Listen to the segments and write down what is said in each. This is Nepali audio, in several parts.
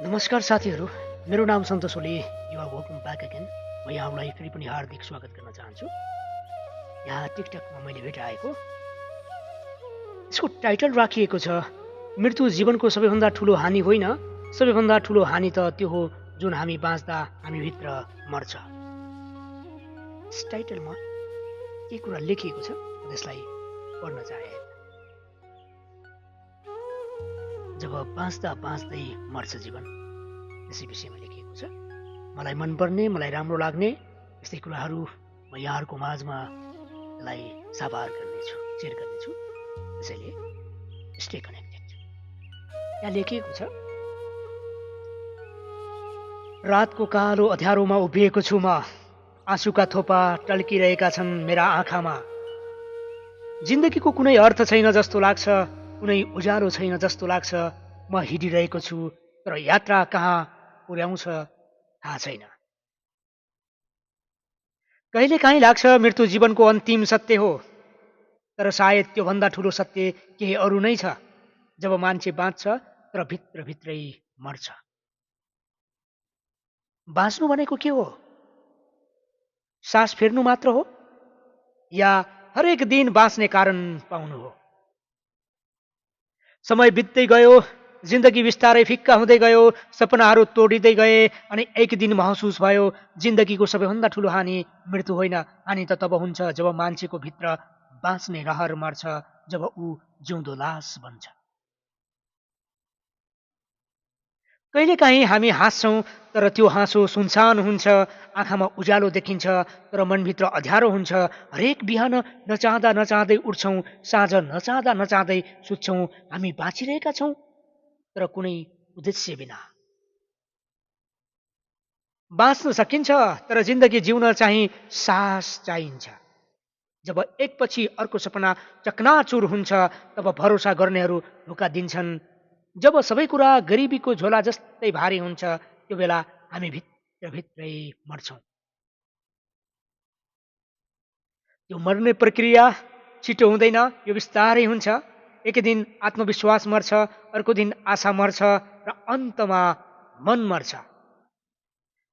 नमस्कार साथीहरू, मेरो नाम सन्तोष ओली। युवा वेलकम ब्याक अगेन। म यहाँलाई फेरि पनि हार्दिक स्वागत गर्न चाहन्छु। यहाँ टिकटकमा मैले भेटाएको यसको टाइटल राखिएको छ, मृत्यु जीवनको सबैभन्दा ठुलो हानि होइन, सबैभन्दा ठुलो हानि त त्यो हो जुन हामी बाँच्दा हामीभित्र मर्छ। यस टाइटलमा के कुरा लेखिएको छ त्यसलाई पढ्न चाहे। जब बाँच्दा बाँच्दै मर्छ जीवन, यसै विषयमा लेखिएको छ। मलाई मनपर्ने, मलाई राम्रो लाग्ने यस्तै कुराहरू म यहाँहरूको माझमा यसलाई साभार गर्नेछु, सेयर गर्नेछु। त्यसैले स्टे कनेक्टेड। यहाँ लेखिएको छ, रातको कालो अँध्यारोमा उभिएको छु म, आँसुका थोपा टल्किरहेका छन् मेरा आँखामा। जिन्दगीको कुनै अर्थ छैन जस्तो लाग्छ, कुनै उज्यालो छैन जस्तो लाग्छ। म हिँडिरहेको छु तर यात्रा कहाँ पुर्याउँछ थाहा छैन। कहिले काहीँ लाग्छ मृत्यु जीवनको अन्तिम सत्य हो, तर सायद त्योभन्दा ठुलो सत्य केही अरू नै छ। जब मान्छे बाँच्छ तर भित्रभित्रै मर्छ। बाँच्नु भनेको के हो? सास फेर्नु मात्र हो या हरेक दिन बाँच्ने कारण पाउनु हो? समय बित्दै गयो, जिन्दगी बिस्तारै फिक्का हुँदै गयो, सपनाहरू तोडिँदै गए अनि एक दिन महसुस भयो जिन्दगीको सबैभन्दा ठुलो हानि मृत्यु होइन। हानि त तब हुन्छ जब मान्छेको भित्र बाँच्ने रहर मर्छ, जब ऊ जिउँदो लास बन्छ। कहिलेकाहीँ हामी हाँस्छौँ तर त्यो हाँसो सुनसान हुन्छ, आँखामा उज्यालो देखिन्छ तर मनभित्र अँध्यारो हुन्छ। हरेक बिहान नचाहँदा नचाहँदै उठ्छौँ, साँझ नचाहँदा नचाहँदै सुत्छौँ। हामी बाँचिरहेका छौँ तर कुनै उद्देश्य बिना। बाँच्न सकिन्छ तर जिन्दगी जिउन चाहिँ साहस चाहिन्छ। जब एकपछि अर्को सपना चकनाचुर हुन्छ तब भरोसा गर्नेहरू धोका दिन्छन्। जब सबै कुरा गरिबीको झोला जस्तै भारी हुन्छ त्यो बेला हामी भित्रभित्रै मर्छौँ। यो मर्ने प्रक्रिया छिटो हुँदैन, यो बिस्तारै हुन्छ। एक दिन आत्मविश्वास मर्छ, अर्को दिन आशा मर्छ र अन्तमा मन मर्छ।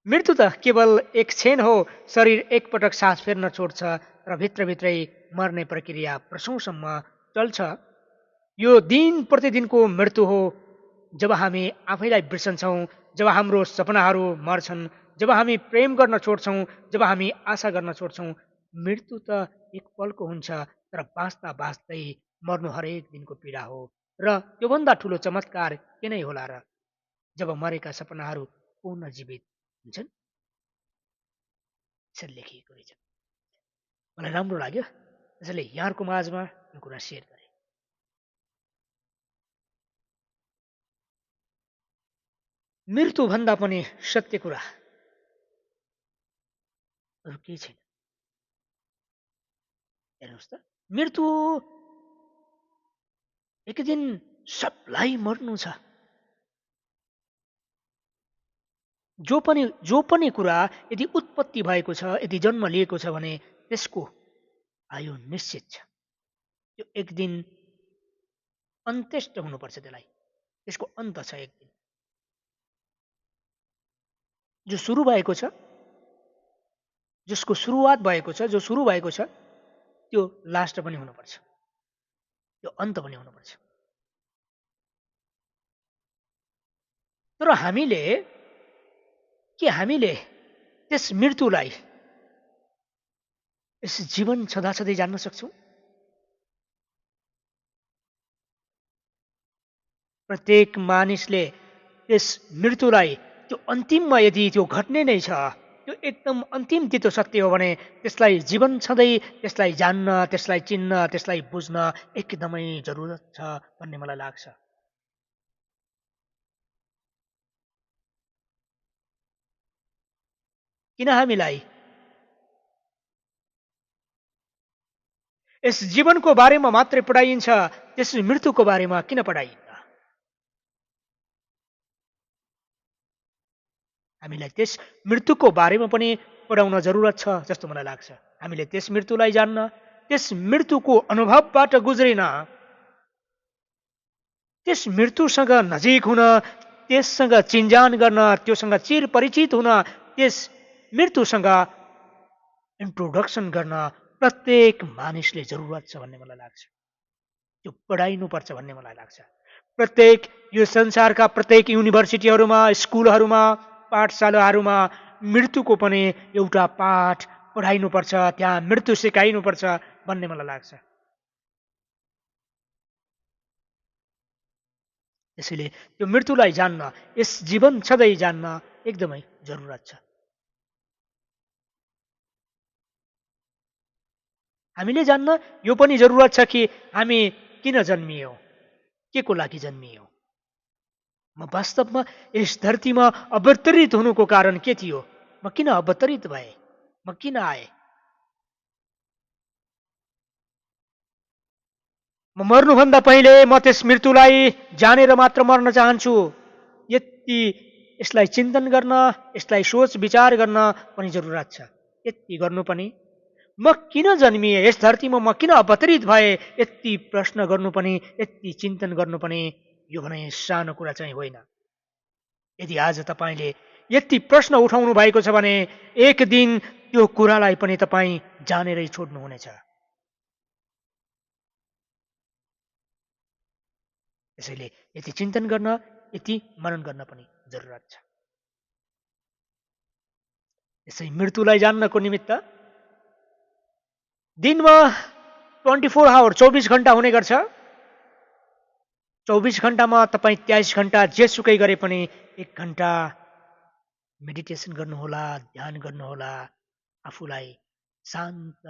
मृत्यु त केवल एक क्षण हो। शरीर एकपटक सास फेर्न छोड्छ र भित्रभित्रै मर्ने प्रक्रिया वर्षौंसम्म चल्छ। यो दिन प्रतिदिनको मृत्यु हो। जब हामी आफैलाई बिर्सन्छौँ, जब हाम्रो सपनाहरू मर्छन्, जब हामी प्रेम गर्न छोड्छौँ, जब हामी आशा गर्न छोड्छौँ। मृत्यु त एक पलको हुन्छ तर बाँच्दा बाँच्दै मर्नु हरेक दिनको पीडा हो। र त्योभन्दा ठुलो चमत्कार के नै होला र, जब मरेका सपनाहरू पुनर्जीवित हुन्छन्। यसरी लेखिएको रहेछ, मलाई राम्रो लाग्यो, त्यसैले यहाँहरूको माझमा यो कुरा सेयर गरेँ। मृत्यु भन्दा पनि सत्य कुरा अरू केही छैन। हेर्नुहोस् त, मृत्यु एक दिन सबलाई मर्नु छ। जो पनि कुरा यदि उत्पत्ति भएको छ, यदि जन्म लिएको छ भने त्यसको आयु निश्चित छ। यो एक दिन अन्त्येष्ट हुनुपर्छ, त्यसको अन्त छ एक दिन। जो सुरु भएको छ, जसको सुरुवात भएको छ, जो सुरु भएको छ, त्यो लास्ट पनि हुनुपर्छ, त्यो अन्त पनि हुनुपर्छ। तर हामीले त्यस मृत्युलाई यस जीवन छँदाछँदै जान्न सक्छौँ? प्रत्येक मानिसले त्यस मृत्युलाई त्यो अन्तिममा यदि त्यो घट्ने नै छ, त्यो एकदम अन्तिम तितो सत्य हो भने त्यसलाई जीवन छँदै त्यसलाई जान्न, त्यसलाई चिन्न, त्यसलाई बुझ्न एकदमै जरुरत छ भन्ने मलाई लाग्छ। किन हामीलाई यस जीवनको बारेमा मात्रै पढाइन्छ, त्यस मृत्युको बारेमा किन पढाइन्छ? हामीलाई त्यस मृत्युको बारेमा पनि पढाउन जरुरत छ जस्तो मलाई लाग्छ। हामीले त्यस मृत्युलाई जान्न, त्यस मृत्युको अनुभवबाट गुज्रिन, त्यस मृत्युसँग नजिक हुन, त्यससँग चिन्जान गर्न, त्योसँग चिर परिचित हुन, त्यस मृत्युसँग इन्ट्रोडक्सन गर्न प्रत्येक मानिसले जरुरत छ भन्ने मलाई लाग्छ। त्यो पढाइनुपर्छ भन्ने मलाई लाग्छ। प्रत्येक यो संसारका प्रत्येक युनिभर्सिटीहरूमा, स्कुलहरूमा, पाठशालाहरूमा मृत्युको पनि एउटा पाठ पढाइनुपर्छ, त्यहाँ मृत्यु सिकाइनुपर्छ भन्ने मलाई लाग्छ। त्यसैले त्यो मृत्युलाई जान्न, यस जीवन छँदै जान्न एकदमै जरुरत छ। हामीले जान्न यो पनि जरुरत छ कि हामी किन जन्मियौँ, के को लागि जन्मियौँ। म वास्तवमा यस धरतीमा अवतरित हुनुको कारण के थियो, म किन अवतरित भएँ, म किन आएँ। म मर्नुभन्दा पहिले म त्यस मृत्युलाई जानेर मात्र मर्न चाहन्छु। यति यसलाई चिन्तन गर्न, यसलाई सोच विचार गर्न पनि जरुरत छ। यति गर्नु पनि, म किन जन्मिएँ, यस धरतीमा म किन अवतरित भएँ, यति प्रश्न गर्नु पनि, यति चिन्तन गर्नु पनि यो भने सानो कुरा चाहिँ होइन। यदि आज तपाईँले यति प्रश्न उठाउनु भएको छ भने एक दिन त्यो कुरालाई पनि तपाईँ जानेरै छोड्नुहुनेछ। त्यसैले यति चिन्तन गर्न, यति मनन गर्न पनि जरुरत छ। यसै मृत्युलाई जान्नको निमित्त दिनमा 24 आवर 24 घण्टा हुने गर्छ। 24 घण्टामा तपाईँ 23 घण्टा जेसुकै गरे पनि 1 घण्टा मेडिटेसन गर्नुहोला, ध्यान गर्नुहोला, आफूलाई शान्त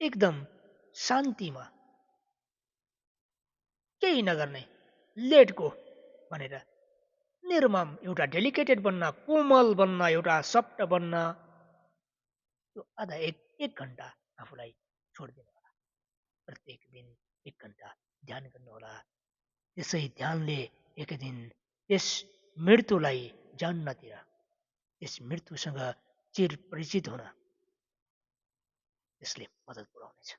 एकदम शान्तिमा केही नगर्ने, लेट गो भनेर निर्मम एउटा डेलिकेटेड बन्न, कोमल बन्न, एउटा सफ्ट बन्न त्यो आधा एक घण्टा आफूलाई छोडिदिनु होला। प्रत्येक दिन 1 घण्टा ध्यान गर्नुहोला। त्यसै ध्यानले एक दिन त्यस मृत्युलाई जान्नतिर, त्यस मृत्युसँग चिर परिचित हुन त्यसले मद्दत पुर्याउनेछ।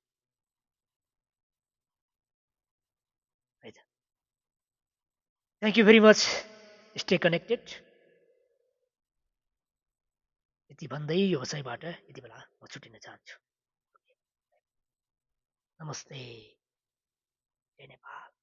है त। Thank you very much. Stay connected. यति भन्दै यो वसाइबाट यति बेला म छुटिन चाहन्छु। नमस्ते। जय नेपाल।